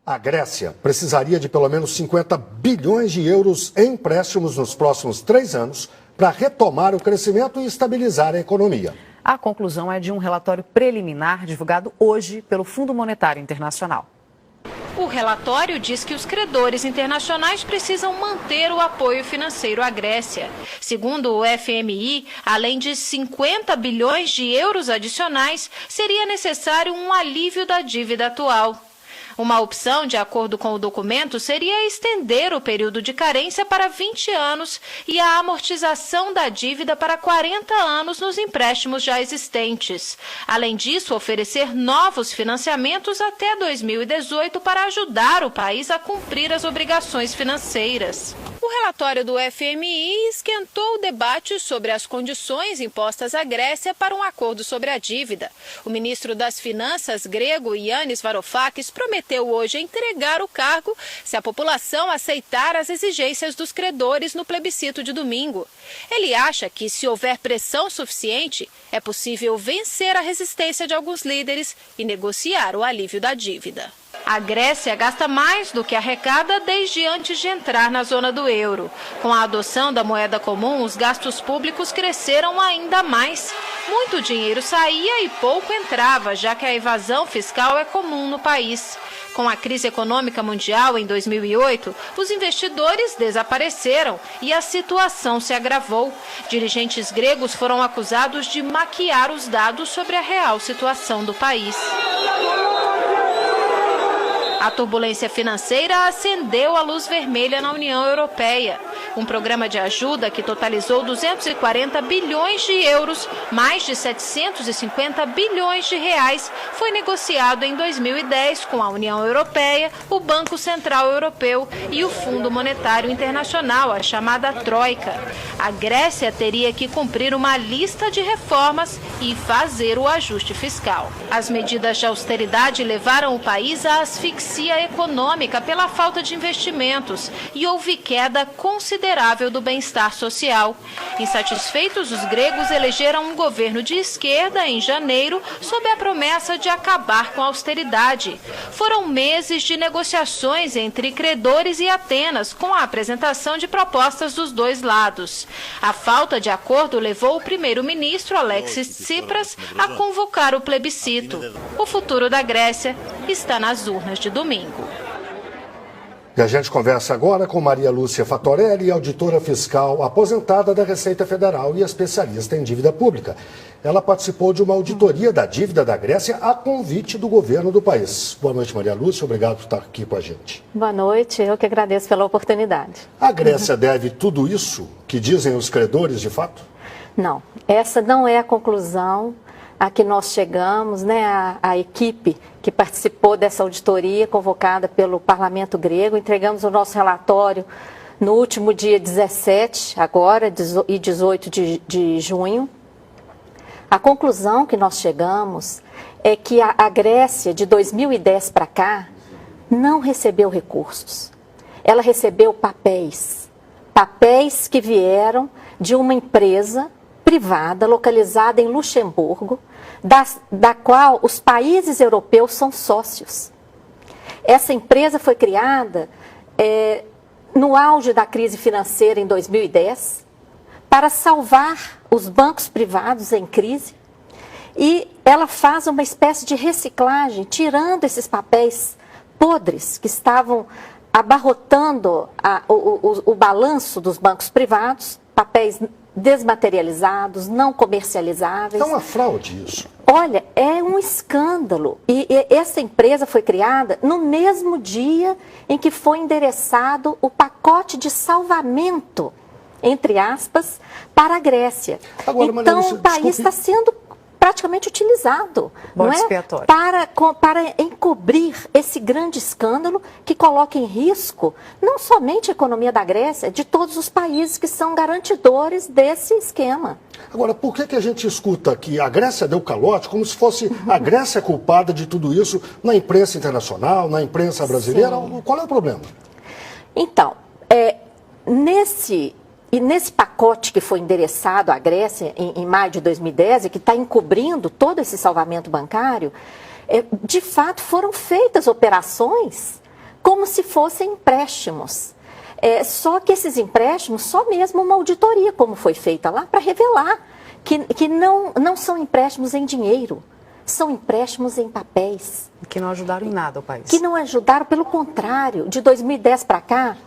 A Grécia precisaria de pelo menos 50 bilhões de euros em empréstimos nos próximos 3 anos para retomar o crescimento e estabilizar a economia. A conclusão é de um relatório preliminar divulgado hoje pelo Fundo Monetário Internacional. O relatório diz que os credores internacionais precisam manter o apoio financeiro à Grécia. Segundo o FMI, além de 50 bilhões de euros adicionais, seria necessário um alívio da dívida atual. Uma opção, de acordo com o documento, seria estender o período de carência para 20 anos e a amortização da dívida para 40 anos nos empréstimos já existentes. Além disso, oferecer novos financiamentos até 2018 para ajudar o país a cumprir as obrigações financeiras. O relatório do FMI esquentou o debate sobre as condições impostas à Grécia para um acordo sobre a dívida. O ministro das Finanças grego, Yannis Varoufakis, prometeu hoje entregar o cargo se a população aceitar as exigências dos credores no plebiscito de domingo. Ele acha que, se houver pressão suficiente, é possível vencer a resistência de alguns líderes e negociar o alívio da dívida. A Grécia gasta mais do que arrecada desde antes de entrar na zona do euro. Com a adoção da moeda comum, os gastos públicos cresceram ainda mais. Muito dinheiro saía e pouco entrava, já que a evasão fiscal é comum no país. Com a crise econômica mundial em 2008, os investidores desapareceram e a situação se agravou. Dirigentes gregos foram acusados de maquiar os dados sobre a real situação do país. A turbulência financeira acendeu a luz vermelha na União Europeia. Um programa de ajuda que totalizou 240 bilhões de euros, mais de 750 bilhões de reais, foi negociado em 2010 com a União Europeia, o Banco Central Europeu e o Fundo Monetário Internacional, a chamada Troika. A Grécia teria que cumprir uma lista de reformas e fazer o ajuste fiscal. As medidas de austeridade levaram o país à asfixia econômica pela falta de investimentos e houve queda considerável do bem-estar social. Insatisfeitos, os gregos elegeram um governo de esquerda em janeiro sob a promessa de acabar com a austeridade. Foram meses de negociações entre credores e Atenas, com a apresentação de propostas dos dois lados. A falta de acordo levou o primeiro-ministro Alexis Tsipras a convocar o plebiscito. O futuro da Grécia está nas urnas de domingo. E a gente conversa agora com Maria Lúcia Fatorelli, auditora fiscal aposentada da Receita Federal e especialista em dívida pública. Ela participou de uma auditoria da dívida da Grécia a convite do governo do país. Boa noite, Maria Lúcia. Obrigado por estar aqui com a gente. Boa noite. Eu que agradeço pela oportunidade. A Grécia deve tudo isso que dizem os credores, de fato? Não. Essa não é a conclusão a que nós chegamos, né, a equipe que participou dessa auditoria convocada pelo Parlamento grego. Entregamos o nosso relatório no último dia 17, agora, e 18 de junho. A conclusão que nós chegamos é que a Grécia, de 2010 para cá, não recebeu recursos. Ela recebeu papéis que vieram de uma empresa privada, localizada em Luxemburgo, da qual os países europeus são sócios. Essa empresa foi criada no auge da crise financeira em 2010 para salvar os bancos privados em crise, e ela faz uma espécie de reciclagem, tirando esses papéis podres que estavam abarrotando o balanço dos bancos privados, papéis desmaterializados, não comercializáveis. É uma fraude isso. Olha, é um escândalo. E essa empresa foi criada no mesmo dia em que foi endereçado o pacote de salvamento, entre aspas, para a Grécia. Agora, então, Lúcia, o país está sendo praticamente utilizado, não é? Para encobrir esse grande escândalo que coloca em risco não somente a economia da Grécia, de todos os países que são garantidores desse esquema. Agora, por que a gente escuta que a Grécia deu calote como se fosse a Grécia culpada de tudo isso na imprensa internacional, na imprensa brasileira? Sim. Qual é o problema? Então, nesse pacote que foi endereçado à Grécia em maio de 2010 e que está encobrindo todo esse salvamento bancário, de fato foram feitas operações como se fossem empréstimos. Só que esses empréstimos, só mesmo uma auditoria, como foi feita lá, para revelar que não são empréstimos em dinheiro, são empréstimos em papéis. Que não ajudaram em nada o país. Que não ajudaram, pelo contrário. De 2010 para cá,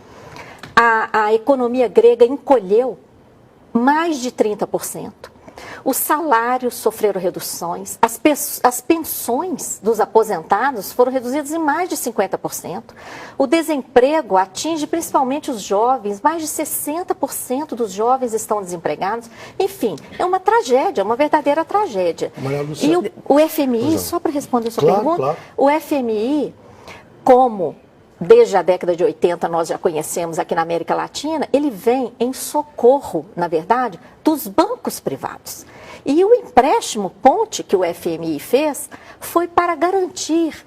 a economia grega encolheu mais de 30%. Os salários sofreram reduções, as pensões dos aposentados foram reduzidas em mais de 50%. O desemprego atinge principalmente os jovens, mais de 60% dos jovens estão desempregados. Enfim, é uma tragédia, uma verdadeira tragédia. E o FMI, só para responder a sua pergunta, claro. O FMI, como desde a década de 80 nós já conhecemos aqui na América Latina, ele vem em socorro, na verdade, dos bancos privados. E o empréstimo ponte que o FMI fez foi para garantir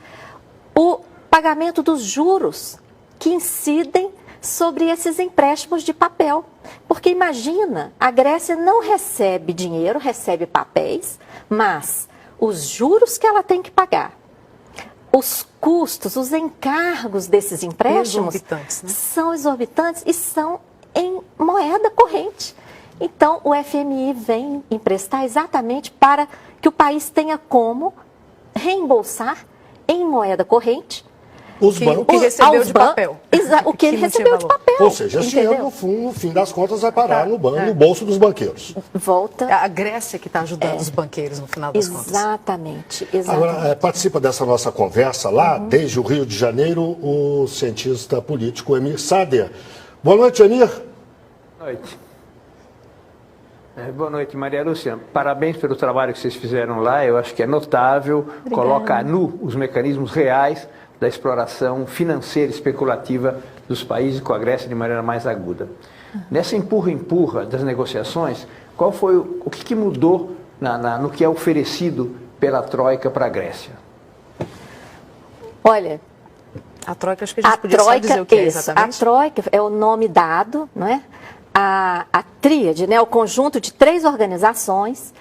o pagamento dos juros que incidem sobre esses empréstimos de papel. Porque imagina, a Grécia não recebe dinheiro, recebe papéis, mas os juros que ela tem que pagar, os custos, os encargos desses empréstimos são exorbitantes e são em moeda corrente. Então, o FMI vem emprestar exatamente para que o país tenha como reembolsar em moeda corrente o que recebeu de papel. O que ele recebeu de papel. Ou seja, esse dinheiro, no fim das contas, vai parar no bolso dos banqueiros. Volta. A Grécia que está ajudando os banqueiros, no final das contas. Exatamente. Agora, participa dessa nossa conversa lá, desde o Rio de Janeiro, o cientista político Emir Sader. Boa noite, Emir. Boa noite. Boa noite, Maria Lúcia. Parabéns pelo trabalho que vocês fizeram lá. Eu acho que é notável. Obrigada. Coloca a nu os mecanismos reais da exploração financeira especulativa dos países com a Grécia de maneira mais aguda. Nessa empurra-empurra das negociações, qual foi o que mudou no que é oferecido pela Troika para a Grécia? Olha, a Troika, acho que a gente podia só dizer o que é exatamente. A Troika é o nome dado, não é? A tríade, né? O conjunto de 3 organizações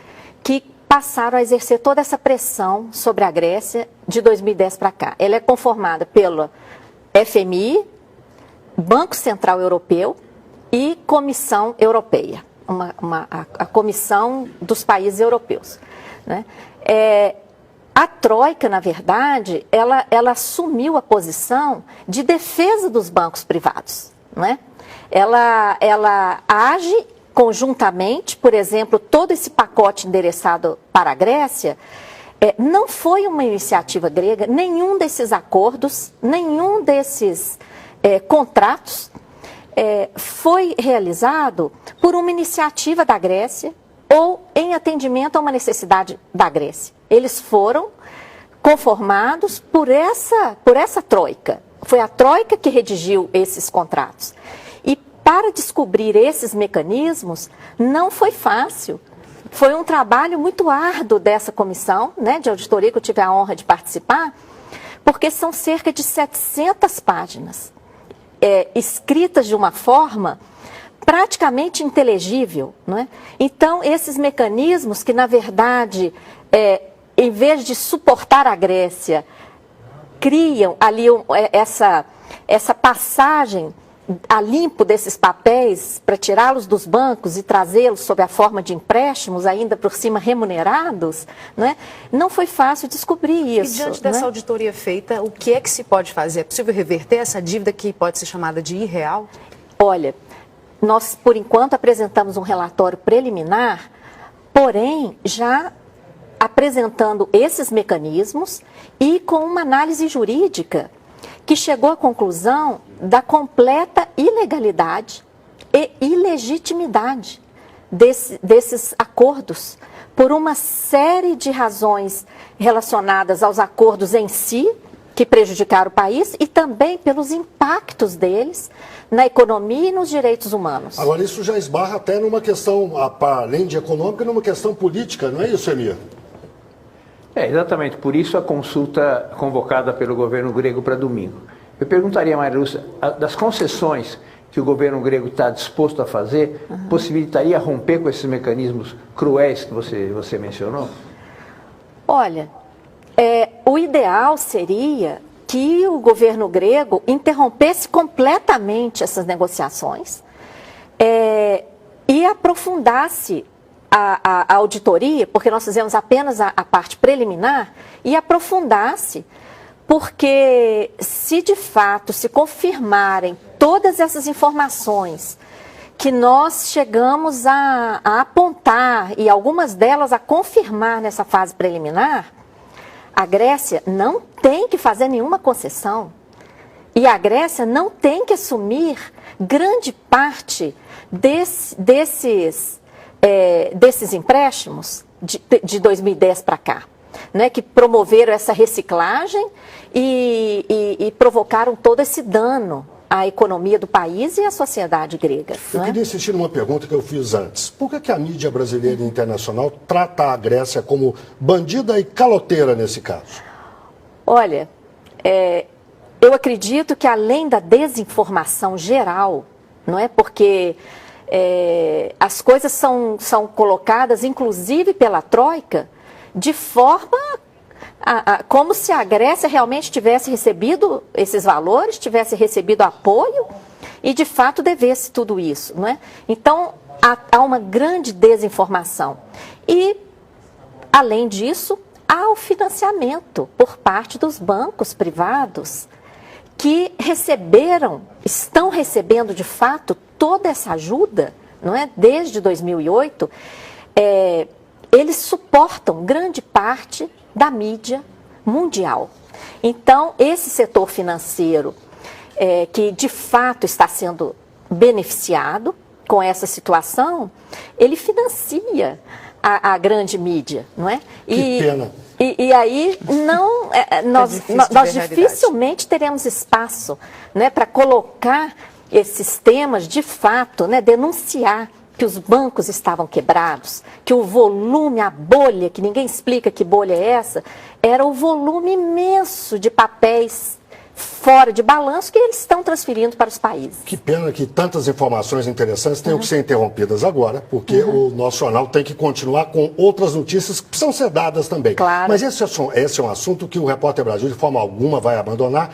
que passaram a exercer toda essa pressão sobre a Grécia de 2010 para cá. Ela é conformada pelo FMI, Banco Central Europeu e Comissão Europeia, a Comissão dos Países Europeus, né? A Troika, na verdade, ela assumiu a posição de defesa dos bancos privados, não é? Ela age conjuntamente, por exemplo, todo esse pacote endereçado para a Grécia, não foi uma iniciativa grega, nenhum desses acordos, nenhum desses contratos foi realizado por uma iniciativa da Grécia ou em atendimento a uma necessidade da Grécia. Eles foram conformados por essa Troika. Foi a Troika que redigiu esses contratos. E para descobrir esses mecanismos, não foi fácil. Foi um trabalho muito árduo dessa comissão, né, de auditoria, que eu tive a honra de participar, porque são cerca de 700 páginas, escritas de uma forma praticamente inteligível, não é? Então, esses mecanismos que, na verdade, em vez de suportar a Grécia, criam ali essa passagem a limpo desses papéis para tirá-los dos bancos e trazê-los sob a forma de empréstimos, ainda por cima remunerados, né? Não foi fácil descobrir isso. E diante dessa auditoria feita, o que é que se pode fazer? É possível reverter essa dívida que pode ser chamada de irreal? Olha, nós, por enquanto, apresentamos um relatório preliminar, porém, já apresentando esses mecanismos e com uma análise jurídica que chegou à conclusão da completa ilegalidade e ilegitimidade desses acordos, por uma série de razões relacionadas aos acordos em si, que prejudicaram o país, e também pelos impactos deles na economia e nos direitos humanos. Agora, isso já esbarra até numa questão, além de econômica, numa questão política, não é isso, Emir? Exatamente, por isso a consulta convocada pelo governo grego para domingo. Eu perguntaria, Maria Lúcia, das concessões que o governo grego está disposto a fazer, possibilitaria romper com esses mecanismos cruéis que você mencionou? Olha, o ideal seria que o governo grego interrompesse completamente essas negociações e aprofundasse a auditoria, porque nós fizemos apenas a parte preliminar, e aprofundasse, porque se de fato se confirmarem todas essas informações que nós chegamos a apontar, e algumas delas a confirmar nessa fase preliminar, a Grécia não tem que fazer nenhuma concessão. E a Grécia não tem que assumir grande parte desses empréstimos de 2010 para cá, né, que promoveram essa reciclagem e provocaram todo esse dano à economia do país e à sociedade grega. Eu queria insistir numa pergunta que eu fiz antes. Por que a mídia brasileira e internacional trata a Grécia como bandida e caloteira nesse caso? Olha, eu acredito que além da desinformação geral, não é? Porque as coisas são colocadas, inclusive pela Troika, de forma como se a Grécia realmente tivesse recebido esses valores, tivesse recebido apoio e de fato devesse tudo isso, não é? Então, há uma grande desinformação. E, além disso, há o financiamento por parte dos bancos privados que estão recebendo de fato toda essa ajuda, não é? Desde 2008, eles suportam grande parte da mídia mundial. Então, esse setor financeiro que de fato está sendo beneficiado com essa situação, ele financia a grande mídia, não é? Que pena. E aí nós dificilmente teremos espaço, né, para colocar esses temas de fato, né, denunciar que os bancos estavam quebrados, que o volume, a bolha, que ninguém explica que bolha é essa, era o volume imenso de papéis fora de balanço que eles estão transferindo para os países. Que pena que tantas informações interessantes tenham que ser interrompidas agora, porque o nosso jornal tem que continuar com outras notícias que precisam ser dadas também. Claro. Mas esse é um assunto que o Repórter Brasil, de forma alguma, vai abandonar,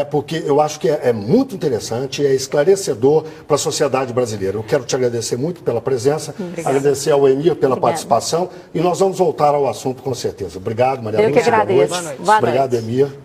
porque eu acho que é muito interessante e é esclarecedor para a sociedade brasileira. Eu quero te agradecer muito pela presença, agradecer ao Emir pela participação, e nós vamos voltar ao assunto com certeza. Obrigado, Maria Lúcia. Eu que agradeço. Boa noite. Obrigado, Emir.